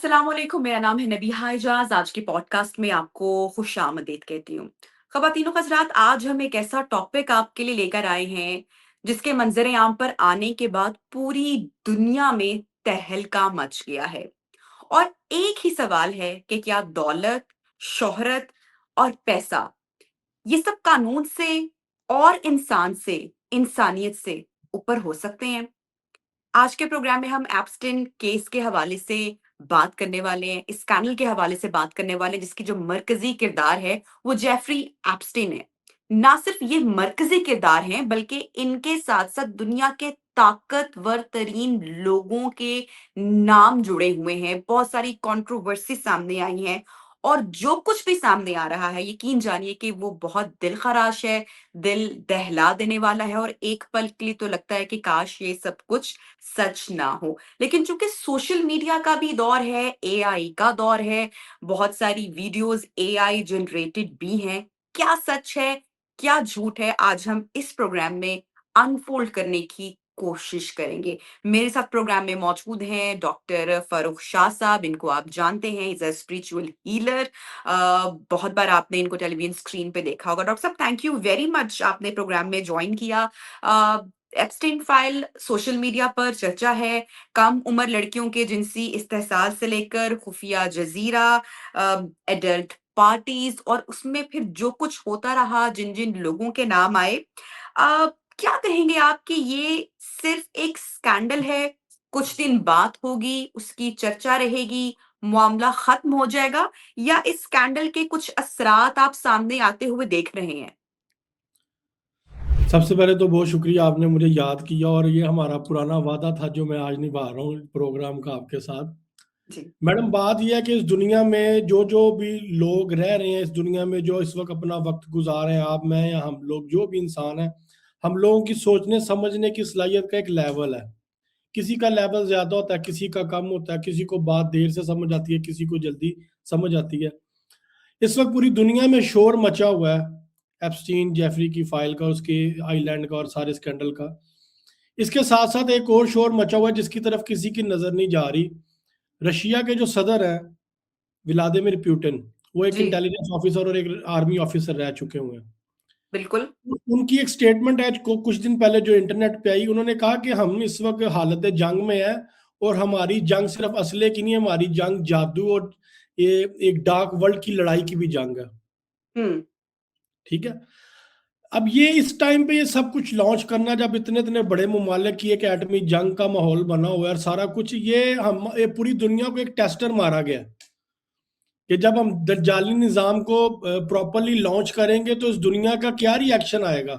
अस्सलाम वालेकुम, मेरा नाम है नबीहा इजाज। आज के पॉडकास्ट में आपको खुश आमदीद कहती हूँ। ख़वातीनो हज़रात, आज हम एक ऐसा टॉपिक आपके लिए लेकर आए हैं जिसके मंजर आम पर आने के बाद पूरी दुनिया में तहलका मच गया है। और एक ही सवाल है कि क्या दौलत, शोहरत और पैसा ये सब कानून से और इंसान से, इंसानियत से ऊपर हो सकते हैं? आज के प्रोग्राम में हम एप्स्टिन केस के हवाले से बात करने वाले हैं, इस स्कैंडल के हवाले से बात करने वाले हैं जिसकी जो मरकज़ी किरदार है वो जेफरी एप्स्टिन है। ना सिर्फ ये मरकज़ी किरदार हैं बल्कि इनके साथ-साथ दुनिया के ताकतवर तरीन लोगों के नाम जुड़े हुए हैं। बहुत सारी कंट्रोवर्सी सामने आई हैं और जो कुछ भी सामने आ रहा है यकीन जानिए कि वो बहुत दिलखराश है, दिल दहला देने वाला है और एक पल के लिए तो लगता है कि काश ये सब कुछ सच ना हो। लेकिन चूँकि सोशल मीडिया का भी दौर है, एआई का दौर है, बहुत सारी वीडियोज़ एआई जनरेटेड भी हैं। क्या सच है, क्या झूठ है, आज हम इस प्रोग्राम में अनफोल्ड करने की कोशिश करेंगे। मेरे साथ प्रोग्राम में मौजूद हैं डॉक्टर फ़ारूक शाह साहब, इनको आप जानते हैं, he is a spiritual healer. बहुत बार आपने इनको टेलीविज़न स्क्रीन पे देखा होगा। डॉक्टर साहब, थैंक यू वेरी मच, आपने प्रोग्राम में जॉइन किया। अ, एप्स्टाइन फाइल सोशल मीडिया पर चर्चा है। कम उम्र लड़कियों के जिनसी इस्तेहसाल से लेकर खुफिया जजीरा, एडल्ट पार्टीज और उसमें फिर जो कुछ होता रहा, जिन जिन लोगों के नाम आए, अ, क्या कहेंगे आप कि ये सिर्फ एक स्कैंडल है, कुछ दिन बात होगी, उसकी चर्चा रहेगी, मामला खत्म हो जाएगा, या इस स्कैंडल के कुछ असरात आप सामने आते हुए देख रहे हैं? सबसे पहले तो बहुत शुक्रिया, आपने मुझे याद किया और ये हमारा पुराना वादा था जो मैं आज निभा रहा हूँ प्रोग्राम का आपके साथ। जी। मैडम, बात ये है कि इस दुनिया में जो जो भी लोग रह रहे हैं, इस दुनिया में जो इस वक्त अपना वक्त गुजार रहे हैं, आप, मैं या हम लोग, जो भी इंसान है, हम लोगों की सोचने समझने की सलाहियत का एक लेवल है। किसी का लेवल ज़्यादा होता है, किसी का कम होता है, किसी को बात देर से समझ आती है, किसी को जल्दी समझ आती है। इस वक्त पूरी दुनिया में शोर मचा हुआ है एप्स्टीन जेफरी की फाइल का, उसके आइलैंड का और सारे स्कैंडल का। इसके साथ साथ एक और शोर मचा हुआ है जिसकी तरफ किसी की नजर नहीं जा रही। रशिया के जो सदर हैं, व्लादिमीर पुतिन, वो एक जी, इंटेलिजेंस ऑफिसर और एक आर्मी ऑफिसर रह चुके हुए हैं। बिल्कुल। उनकी एक स्टेटमेंट है को कुछ दिन पहले जो इंटरनेट पे आई, उन्होंने कहा कि हम इस वक्त हालत जंग में है और हमारी जंग सिर्फ असले की नहीं है, हमारी जंग जादू और ये एक डार्क वर्ल्ड की लड़ाई की भी जंग है। हुँ, ठीक है। अब ये इस टाइम पे ये सब कुछ लॉन्च करना, जब इतने इतने बड़े ममालिक की एक एटमी जंग का माहौल बना हुआ है और सारा कुछ, ये पूरी दुनिया को एक टेस्टर मारा गया है कि जब हम दज्जाली निज़ाम को प्रॉपरली लॉन्च करेंगे तो इस दुनिया का क्या रिएक्शन आएगा,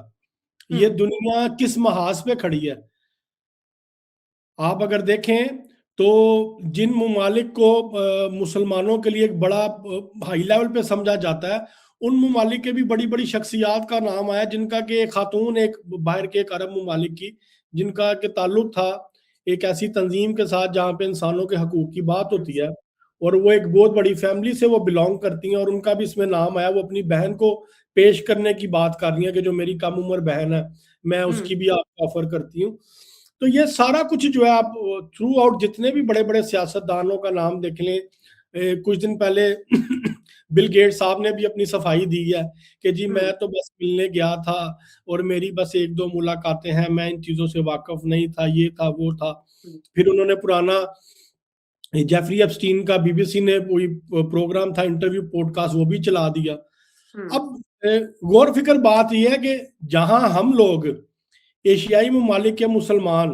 ये हुँ, दुनिया किस महाज पे खड़ी है। आप अगर देखें तो जिन ममालिक को मुसलमानों के लिए एक बड़ा हाई लेवल पे समझा जाता है, उन ममालिक के भी बड़ी बड़ी शख्सियात का नाम आया, जिनका कि एक खातून, एक बाहर के एक अरब ममालिक की, जिनका के ताल्लुक था एक ऐसी तंजीम के साथ जहाँ पे इंसानों के हकूक की बात होती है, और वो एक बहुत बड़ी फैमिली से वो बिलोंग करती हैं, और उनका भी इसमें नाम आया। वो अपनी बहन को पेश करने की बात कर रही है कि जो मेरी कम उम्र बहन है, मैं हुँ, उसकी भी आपको ऑफर करती हूँ। तो ये सारा कुछ जो है, आप थ्रू आउट जितने भी बड़े बड़े सियासतदानों का नाम देख लें, कुछ दिन पहले बिल गेट्स साहब ने भी अपनी सफाई दी है कि जी मैं हुँ, तो बस मिलने गया था और मेरी बस एक दो मुलाकातें हैं, मैं इन चीज़ों से वाकिफ नहीं था, ये था वो था। हुँ, फिर उन्होंने पुराना जेफरी एप्स्टीन का बीबीसी ने कोई प्रोग्राम था, इंटरव्यू पॉडकास्ट, वो भी चला दिया। हुँ, अब गौर फिक्र बात यह है कि जहां हम लोग एशियाई ममालिक के मुसलमान,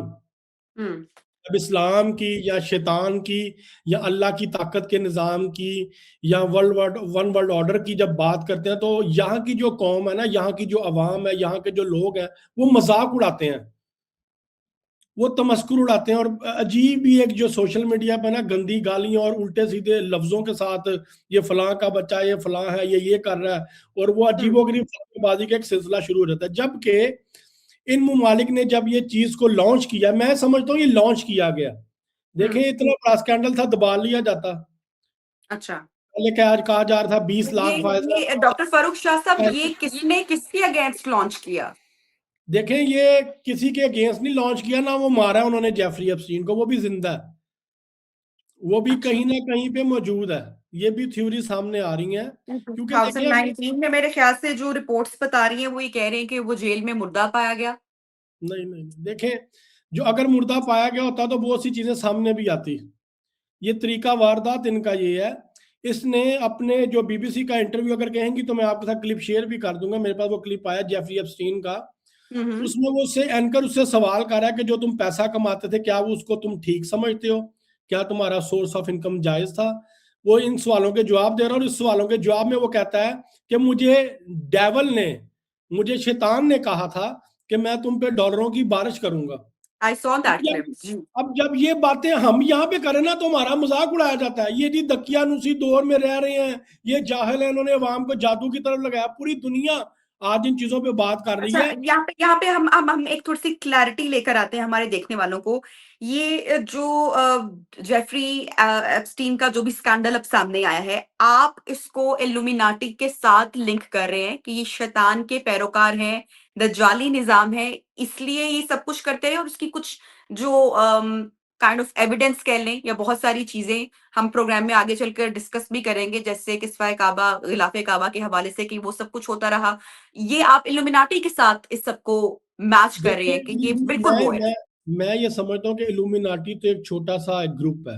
हुँ, अब इस्लाम की या शैतान की या अल्लाह की ताकत के निज़ाम की या वन वर्ल्ड ऑर्डर की जब बात करते हैं, तो यहाँ की जो कौम है ना, यहाँ की जो अवाम है, यहाँ के जो लोग हैं, वो मजाक उड़ाते हैं, वो तमस्कुर उड़ाते हैं, और अजीब ही एक जो सोशल मीडिया पे ना गंदी गालियां और उल्टे सीधे लफ्जों के साथ, ये फलां का बच्चा, ये फलां है, ये कर रहा है, और वो हुँ, अजीबोगरीब फतवाबाजी का एक सिलसिला शुरू हो जाता है। जबकि इन ममालिक ने जब ये चीज को लॉन्च किया, मैं समझता हूँ ये लॉन्च किया गया, देखें हुँ, इतना बड़ा स्कैंडल था, दबा लिया जाता। अच्छा। पहले क्या आज कहा जा रहा था, 20 लाख ये फायदा। ये डॉक्टर फ़ारूक शाह साहब, ये किसने किसके अगेंस्ट लॉन्च किया? देखें, ये किसी के अगेंस्ट नहीं लॉन्च किया, ना वो मारा है उन्होंने जेफरी एप्स्टीन को, वो भी जिंदा है। वो भी अच्छा। कहीं ना कहीं पे मौजूद है। ये भी थ्योरी सामने आ रही है, क्योंकि देखिए अब 2019 में मेरे ख्याल से जो रिपोर्ट्स बता रही हैं वो ये कह रहे हैं कि वो जेल में मुर्दा पाया गया। नहीं नहीं नहीं, देखें, जो अगर मुर्दा पाया गया होता तो बहुत सी चीजें सामने भी आती। ये तरीका वारदात इनका ये है। इसने अपने जो बीबीसी का इंटरव्यू अगर कहेंगी तो मैं आपके साथ क्लिप शेयर भी कर दूंगा, मेरे पास वो क्लिप आया जेफरी एप्स्टीन का। हम्म। उसमें वो उससे एंकर उससे सवाल कर रहा है कि जो तुम पैसा कमाते थे क्या वो उसको तुम ठीक समझते हो, क्या तुम्हारा सोर्स ऑफ इनकम जायज था। वो इन सवालों के जवाब दे रहा है और इस सवालों के जवाब में वो कहता है कि मुझे डेवल ने, मुझे शैतान ने कहा था कि मैं तुम पे डॉलरों की बारिश करूंगा। आई सॉ अब दैट जब क्लिप जी। अब जब ये बातें हम यहाँ पे करें ना तो हमारा मजाक उड़ाया जाता है, ये जी दकियानुसी दौर में रह रहे हैं, ये जाहिल है, इन्होंने अवाम को जादू की तरफ लगाया। पूरी दुनिया आज इन चीजों पे बात कर रही अच्छा, है। यहाँ पे हम एक थोड़ी-सी क्लैरिटी लेकर आते हैं हमारे देखने वालों को। ये जो जेफरी एप्स्टीन का जो भी स्कैंडल अब सामने आया है, आप इसको इल्यूमिनाटी के साथ लिंक कर रहे हैं कि ये शैतान के पैरोकार हैं, दज्जाली निज़ाम है, इसलिए ये सब कुछ करते हैं और उसकी कुछ जो काइंड ऑफ एविडेंस कह लें या बहुत सारी चीज़ें हम प्रोग्राम में आगे चलकर डिस्कस भी करेंगे, जैसे किस्सा काबा, गिलाफ़े काबा के हवाले से कि वो सब कुछ होता रहा। ये आप इल्यूमिनाटी के साथ इस सबको मैच कर रहे देखिए हैं कि ये बिल्कुल मैं वो है। मैं मैं ये समझता हूँ कि इल्यूमिनाटी तो एक छोटा सा एक ग्रुप है।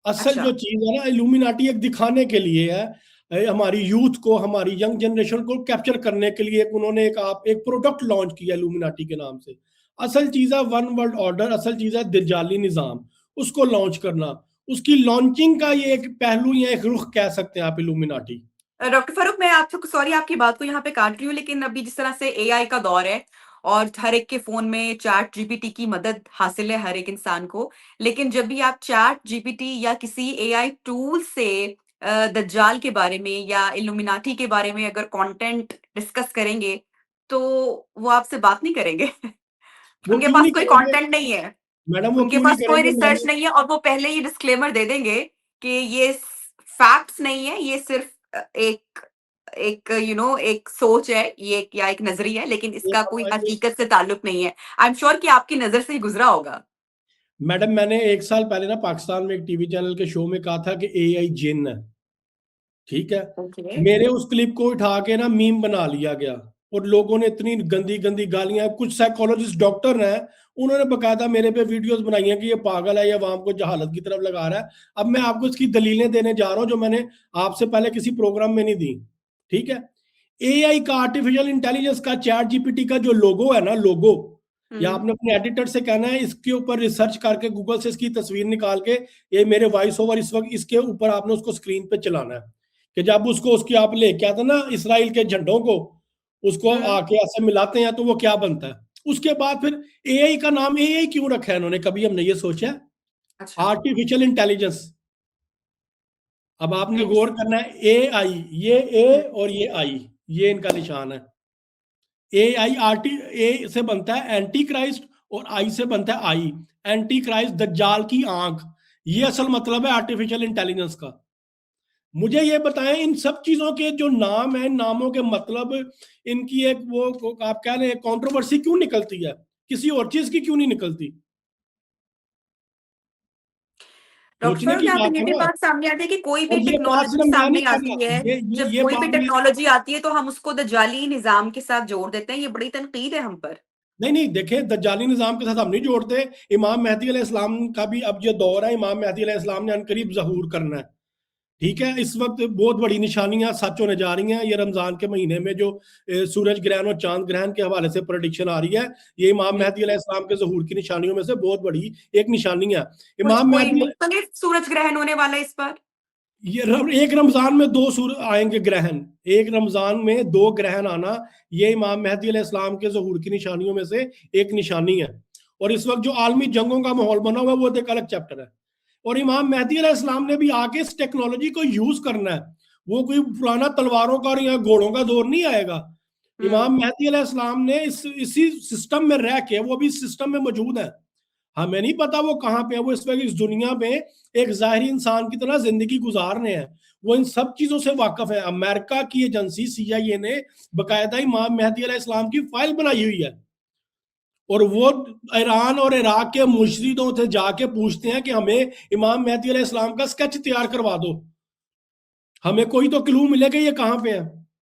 असल अच्छा। जो चीज है ना, इल्यूमिनाटी एक दिखाने के लिए है, हमारी यूथ को, हमारी यंग जनरेशन को कैप्चर करने के लिए एक उन्होंने एक प्रोडक्ट लॉन्च किया इल्यूमिनाटी के नाम से। असल चीज है वन वर्ल्ड ऑर्डर, असल चीज है दज्जाली निजाम, उसको लॉन्च करना। उसकी लॉन्चिंग का ये एक पहलू या एक रुख कह सकते हैं आप इल्यूमिनाटी। डॉक्टर फ़ारूक, मैं आपसे सॉरी आपकी बात को यहाँ पे काट रही हूँ, लेकिन अभी जिस तरह से एआई का दौर है और हर एक के फ़ोन में चैट जीपीटी की मदद हासिल है हर एक इंसान को। लेकिन जब भी आप चैट जीपीटी या किसी एआई टूल से दज्जाल के बारे में या इल्यूमिनाटी के बारे में अगर कंटेंट डिस्कस करेंगे, तो वो आपसे बात नहीं करेंगे। वो उनके क्यों पास नहीं कोई करेंगे कंटेंट नहीं है। मैडम, वो उनके क्यों नहीं पास कोई करेंगे? रिसर्च मैंने नहीं है और वो पहले ही डिस्क्लेमर दे देंगे कि ये फैक्ट्स नहीं है, ये सिर्फ एक एक एक सोच है, ये एक या एक नज़रिया है, लेकिन ये इसका कोई बताइए हकीकत से ताल्लुक नहीं है। आई एम श्योर कि आपकी नज़र से ही गुज़रा होगा। मैडम, मैंने एक साल पहले ना पाकिस्तान में एक टीवी चैनल के शो में कहा था कि एआई जिन है। ठीक है। ओके। मेरे उस क्लिप को उठा के ना मीम बना लिया गया और लोगों ने इतनी गंदी गंदी गालियां, कुछ साइकोलॉजिस्ट डॉक्टर हैं, उन्होंने बकायदा मेरे पे वीडियोस बनाई हैं कि ये पागल है, ये अवाम को जहालत की तरफ लगा रहा है। अब मैं आपको इसकी दलीलें देने जा रहा हूं जो मैंने आपसे पहले किसी प्रोग्राम में नहीं दी। ठीक है। एआई का, आर्टिफिशियल इंटेलिजेंस का, चैट जीपीटी का जो लोगो है ना, लोगो, या हुँ, आपने अपने एडिटर से कहना है इसके ऊपर रिसर्च करके गूगल से इसकी तस्वीर निकाल के, ये मेरे वॉइस ओवर इस वक्त इसके ऊपर आपने उसको स्क्रीन पे चलाना है कि जब उसको उसकी आप लेके आते ना इसराइल के झंडों को, उसको हुँ। आके ऐसे मिलाते हैं तो वो क्या बनता है। उसके बाद फिर एआई का नाम एआई क्यों रखा है इन्होंने, कभी हमने ये सोचा? अच्छा। Artificial intelligence. अब आपने यस। गौर करना है, ए आई, ये ए हुँ, और ये आई, ये इनका निशान है। ए आई, आर्टी, ए से बनता है एंटी क्राइस्ट और आई से बनता है आई, एंटी क्राइस्ट, दज्जाल की आंख। ये असल मतलब है आर्टिफिशियल इंटेलिजेंस का। मुझे ये बताएं इन सब चीजों के जो नाम है, इन नामों के मतलब, इनकी एक आप कह रहे हैं कंट्रोवर्सी क्यों निकलती है, किसी और चीज की क्यों नहीं निकलती? डॉक्टर सोचने फ़ारूक, की यहाँ पे बात ये है भी ना। बात सामने आती है कि कोई भी और ये बात टेक्नोलॉजी सिर्फ मैं नहीं सामने कर आती रहा, है, ये जब ये कोई भी बात मैं, टेक्नोलॉजी आती है तो हम उसको दज्जाली निज़ाम के साथ जोड़ देते हैं, ये बड़ी तनकीद है हम पर। नहीं नहीं, देखें, दज्जाली निजाम के साथ हम नहीं जोड़ते। इमाम मेहदी अलैहिस्सलाम का भी अब ये दौर है, इमाम मेहदी अलैहिस्सलाम ने अनकरीब ज़हूर करना है। ठीक है। इस वक्त बहुत बड़ी निशानियां सच होने जा रही हैं। ये रमजान के महीने में जो सूरज ग्रहण और चांद ग्रहण के हवाले से प्रोडिक्शन आ रही है, ये इमाम हुँ। मेहदी अलैहिस्सलाम के ज़हूर की निशानियों में से बहुत बड़ी एक निशानी है। कोई इमाम कोई मेहदी, मुख्तलिफ सूरज ग्रहण होने वाला है इस बार? एक रमजान में दो सूर आएंगे ग्रहण, एक रमजान में दो ग्रहण आना, ये इमाम मेहदी अलैहिस्सलाम के ज़हूर की निशानियों में से एक निशानी है। और इस वक्त जो आलमी जंगों का माहौल बना हुआ है वो एक अलग चैप्टर है। और इमाम मेहदी अलैहिस्सलाम ने भी आके इस टेक्नोलॉजी को यूज करना है। वो कोई पुराना तलवारों का और या घोड़ों का दौर नहीं आएगा। हुँ। इमाम मेहदी अलैहिस्सलाम ने इसी सिस्टम में रह के वो भी सिस्टम में मौजूद है। हमें नहीं पता वो कहाँ पे है, वो इस वक्त इस दुनिया में एक जाहिरी इंसान की तरह जिंदगी गुजार रहे हैं। वो इन सब चीजों से वाकिफ है। अमेरिका की एजेंसी सीआईए ने बकायदा इमाम मेहदी अलैहिस्सलाम की फाइल बनाई हुई है। और वो ईरान और इराक के मुर्शिदों से जाके पूछते हैं कि हमें इमाम मेहदी अलैहिस्सलाम का स्केच तैयार करवा दो, हमें कोई तो क्लू मिले कि ये कहाँ पे है।